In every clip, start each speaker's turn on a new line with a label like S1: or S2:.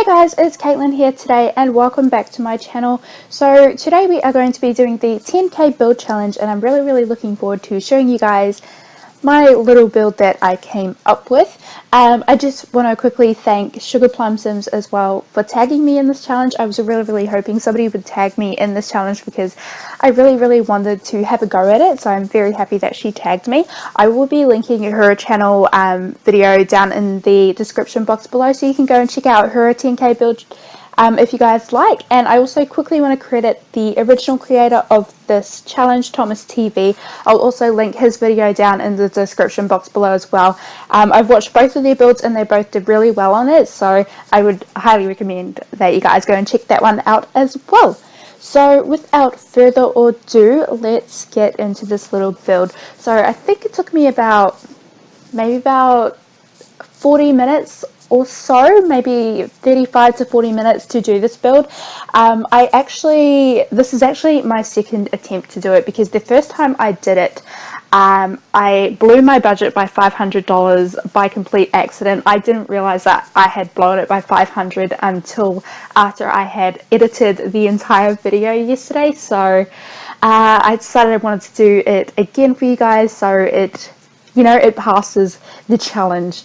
S1: guys, it's Caitlin here today and welcome back to my channel. So today we are going to be doing the 10k build challenge and I'm really looking forward to showing you guys my little build that I came up with. I just want to quickly thank SugarPlumSims as well for tagging me in this challenge. I was really hoping somebody would tag me in this challenge because I really wanted to have a go at it, so I'm very happy that she tagged me. I will be linking her channel video down in the description box below, so you can go and check out her 10k build if you guys like. And I also quickly want to credit the original creator of this challenge, Thomas TV. I'll also link his video down in the description box below as well. I've watched both of their builds and they both did really well on it, so I would highly recommend that you guys go and check that one out as well. So without further ado, let's get into this little build. So I think it took me maybe about 40 minutes or so, maybe 35 to 40 minutes to do this build. This is actually my second attempt to do it because the first time I did it, I blew my budget by $500 by complete accident. I didn't realize that I had blown it by $500 until after I had edited the entire video yesterday. So I decided I wanted to do it again for you guys so it passes the challenge.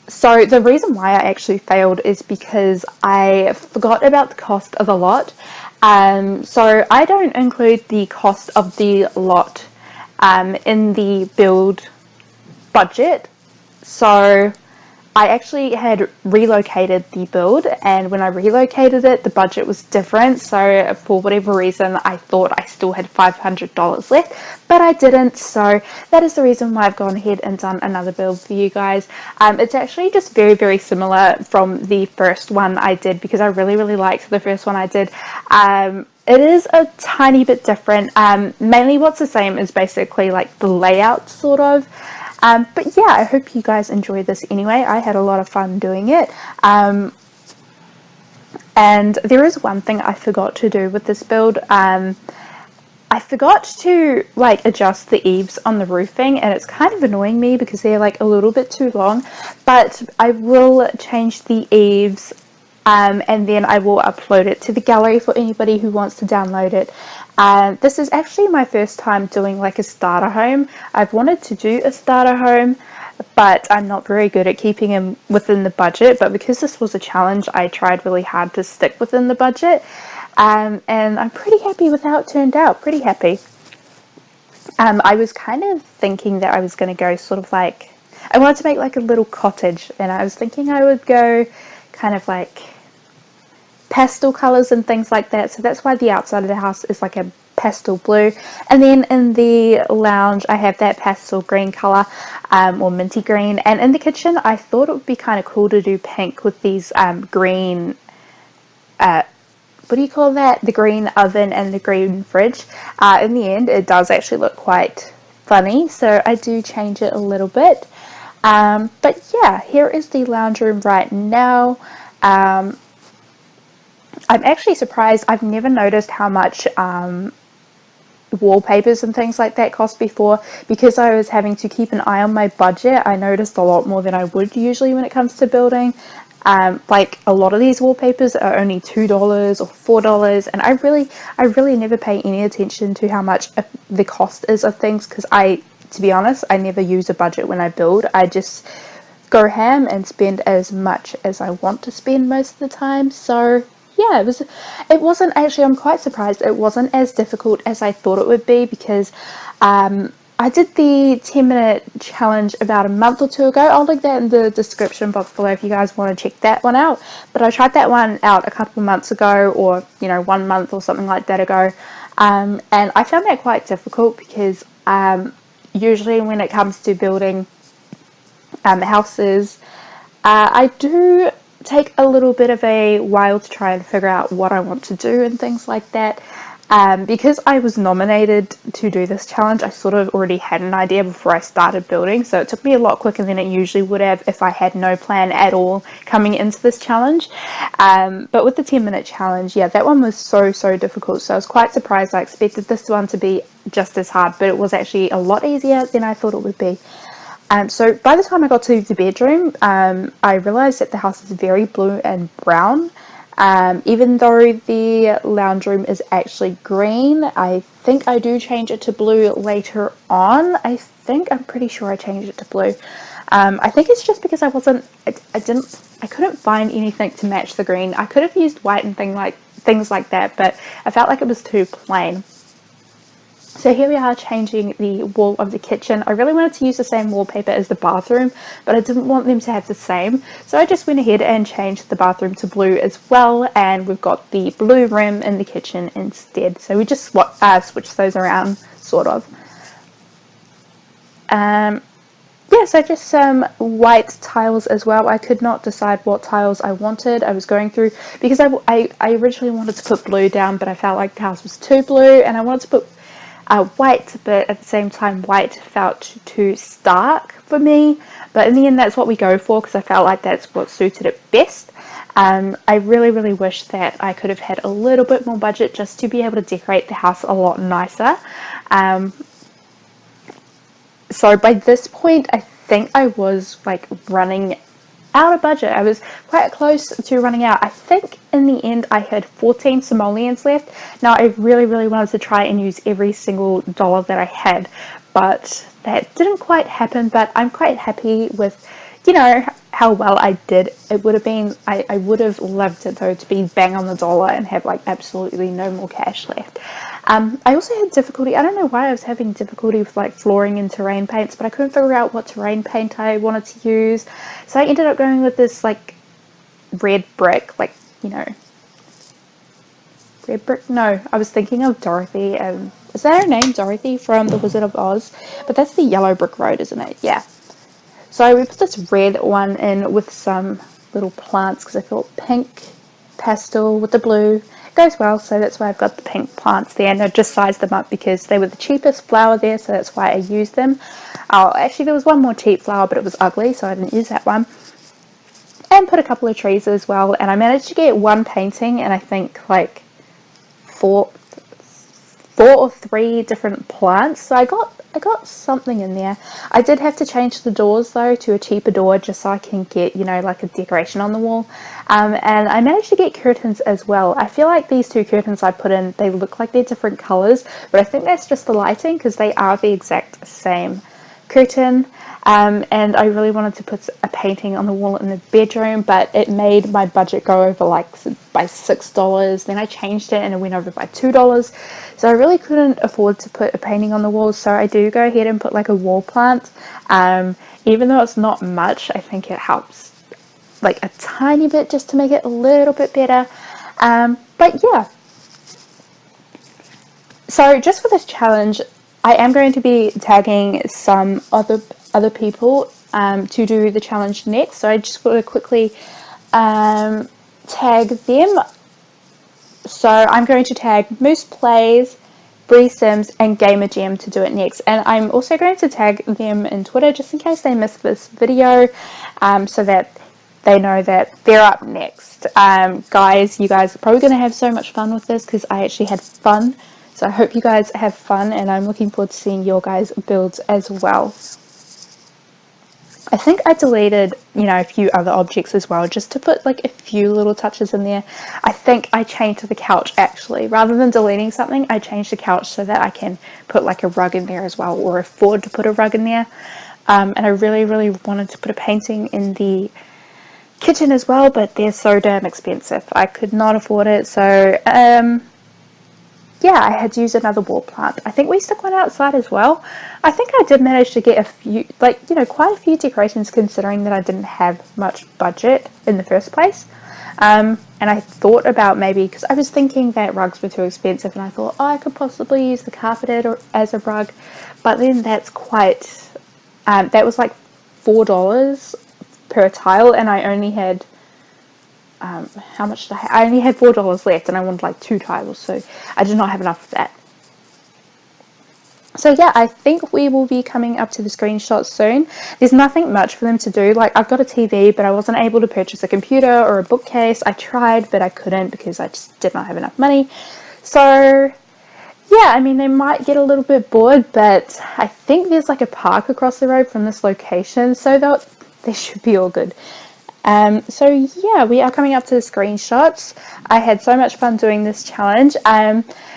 S1: So the reason why I actually failed is because I forgot about the cost of the lot. So I don't include the cost of the lot in the build budget. So I actually had relocated the build, and when I relocated it, the budget was different. So for whatever reason, I thought I still had $500 left, but I didn't. So that is the reason why I've gone ahead and done another build for you guys. It's actually just very similar from the first one I did because I really liked the first one I did. It is a tiny bit different. Mainly what's the same is basically like the layout sort of. But yeah, I hope you guys enjoyed this anyway. I had a lot of fun doing it. And there is one thing I forgot to do with this build. I forgot to adjust the eaves on the roofing, and it's kind of annoying me because they're a little bit too long. But I will change the eaves and then I will upload it to the gallery for anybody who wants to download it. This is actually my first time doing a starter home. I've wanted to do a starter home, but I'm not very good at keeping them within the budget. But because this was a challenge, I tried really hard to stick within the budget. And I'm pretty happy with how it turned out, pretty happy. I was kind of thinking that I was going to go sort of I wanted to make a little cottage, and I was thinking I would go kind of pastel colors and things like that, so that's why the outside of the house is a pastel blue, and then in the lounge I have that pastel green color, or minty green, and in the kitchen I thought it would be kind of cool to do pink with these green, what do you call that, the green oven and the green fridge. In the end it does actually look quite funny, so I do change it a little bit. But yeah, here is the lounge room right now. I'm actually surprised. I've never noticed how much wallpapers and things like that cost before. Because I was having to keep an eye on my budget, I noticed a lot more than I would usually when it comes to building. A lot of these wallpapers are only $2 or $4, and I really never pay any attention to how much the cost is of things, because to be honest, I never use a budget when I build. I just go ham and spend as much as I want to spend most of the time. So yeah, it wasn't actually, I'm quite surprised it wasn't as difficult as I thought it would be, because I did the 10-minute challenge about a month or two ago. I'll link that in the description box below if you guys want to check that one out. But I tried that one out a couple months ago, or 1 month or something like that ago, and I found that quite difficult because usually when it comes to building houses, I do take a little bit of a while to try and figure out what I want to do and things like that. Because I was nominated to do this challenge, I sort of already had an idea before I started building, so it took me a lot quicker than it usually would have if I had no plan at all coming into this challenge. But with the 10-minute challenge, yeah, that one was so difficult, so I was quite surprised. I expected this one to be just as hard, but it was actually a lot easier than I thought it would be. So by the time I got to the bedroom, I realised that the house is very blue and brown. Even though the lounge room is actually green, I think I do change it to blue later on. I'm pretty sure I changed it to blue. I think it's just because I couldn't find anything to match the green. I could have used white and things like that, but I felt like it was too plain. So here we are changing the wall of the kitchen. I really wanted to use the same wallpaper as the bathroom, but I didn't want them to have the same. So I just went ahead and changed the bathroom to blue as well, and we've got the blue rim in the kitchen instead. So we just switched those around, sort of. So just some white tiles as well. I could not decide what tiles I wanted. I was going through, because I originally wanted to put blue down, but I felt like the house was too blue, and I wanted to put white, but at the same time white felt too stark for me. But in the end, that's what we go for, because I felt like that's what suited it best. I really wish that I could have had a little bit more budget just to be able to decorate the house a lot nicer. So by this point, I think I was like running out of budget. I was quite close to running out. I think in the end I had 14 simoleons left. Now I really wanted to try and use every single dollar that I had, but that didn't quite happen. But I'm quite happy with, how well I did. It would have been, I would have loved it though to be bang on the dollar and have like absolutely no more cash left. I also had difficulty, I don't know why I was having difficulty with like flooring and terrain paints, but I couldn't figure out what terrain paint I wanted to use. So I ended up going with this like red brick, red brick? No, I was thinking of Dorothy. Is that her name, Dorothy, from The Wizard of Oz? But that's the yellow brick road, isn't it? Yeah. So we put this red one in with some little plants, because I thought pink pastel with the blue goes well, so that's why I've got the pink plants there, and I just sized them up because they were the cheapest flower there, so that's why I used them. Oh, actually there was one more cheap flower, but it was ugly, so I didn't use that one. And put a couple of trees as well, and I managed to get one painting, and I think like four or three different plants, so I got something in there. I did have to change the doors though to a cheaper door, just so I can get, like a decoration on the wall. And I managed to get curtains as well. I feel like these two curtains I put in, they look like they're different colors, but I think that's just the lighting, because they are the exact same curtain. And I really wanted to put a painting on the wall in the bedroom, but it made my budget go over like by $6. Then I changed it and it went over by $2. So I really couldn't afford to put a painting on the wall. So I do go ahead and put like a wall plant. Even though it's not much, I think it helps like a tiny bit just to make it a little bit better. But yeah. So just for this challenge, I am going to be tagging some other people to do the challenge next. So I just want to quickly tag them. So I'm going to tag MoosePlays, Bri Sims, and Gemm to do it next. And I'm also going to tag them in Twitter just in case they missed this video, so that they know that they're up next. Guys, you guys are probably going to have so much fun with this, because I actually had fun. So I hope you guys have fun, and I'm looking forward to seeing your guys' builds as well. I think I deleted, a few other objects as well, just to put like a few little touches in there. I think I changed the couch actually. Rather than deleting something, I changed the couch so that I can put like a rug in there as well, or afford to put a rug in there. And I really wanted to put a painting in the kitchen as well, but they're so damn expensive. I could not afford it, so yeah, I had to use another wall plant. I think we stuck one outside as well. I think I did manage to get a few, quite a few decorations, considering that I didn't have much budget in the first place. And I thought about maybe, because I was thinking that rugs were too expensive, and I thought, I could possibly use the carpeted as a rug, but then that's quite, that was like $4 per tile, and I only had, how much did I have? I only had $4 left, and I wanted like 2 tiles, so I did not have enough of that. So yeah, I think we will be coming up to the screenshots soon. There's nothing much for them to do. Like, I've got a TV, but I wasn't able to purchase a computer or a bookcase. I tried, but I couldn't because I just did not have enough money. So yeah, I mean, they might get a little bit bored, but I think there's like a park across the road from this location, so they should be all good. So yeah, we are coming up to the screenshots. I had so much fun doing this challenge.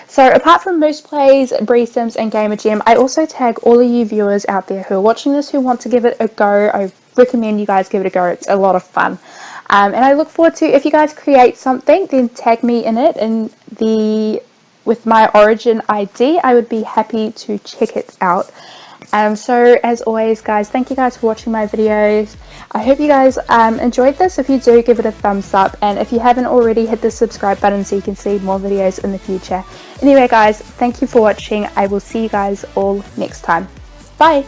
S1: So apart from MoosePlays, Bri Sims, and Gemm, I also tag all of you viewers out there who are watching this who want to give it a go. I recommend you guys give it a go. It's a lot of fun. And I look forward to, if you guys create something, then tag me in it and with my origin ID. I would be happy to check it out. So as always, guys, thank you guys for watching my videos. I hope you guys enjoyed this. If you do, give it a thumbs up, and if you haven't already, hit the subscribe button so you can see more videos in the future. Anyway, guys, thank you for watching. I will see you guys all next time. Bye.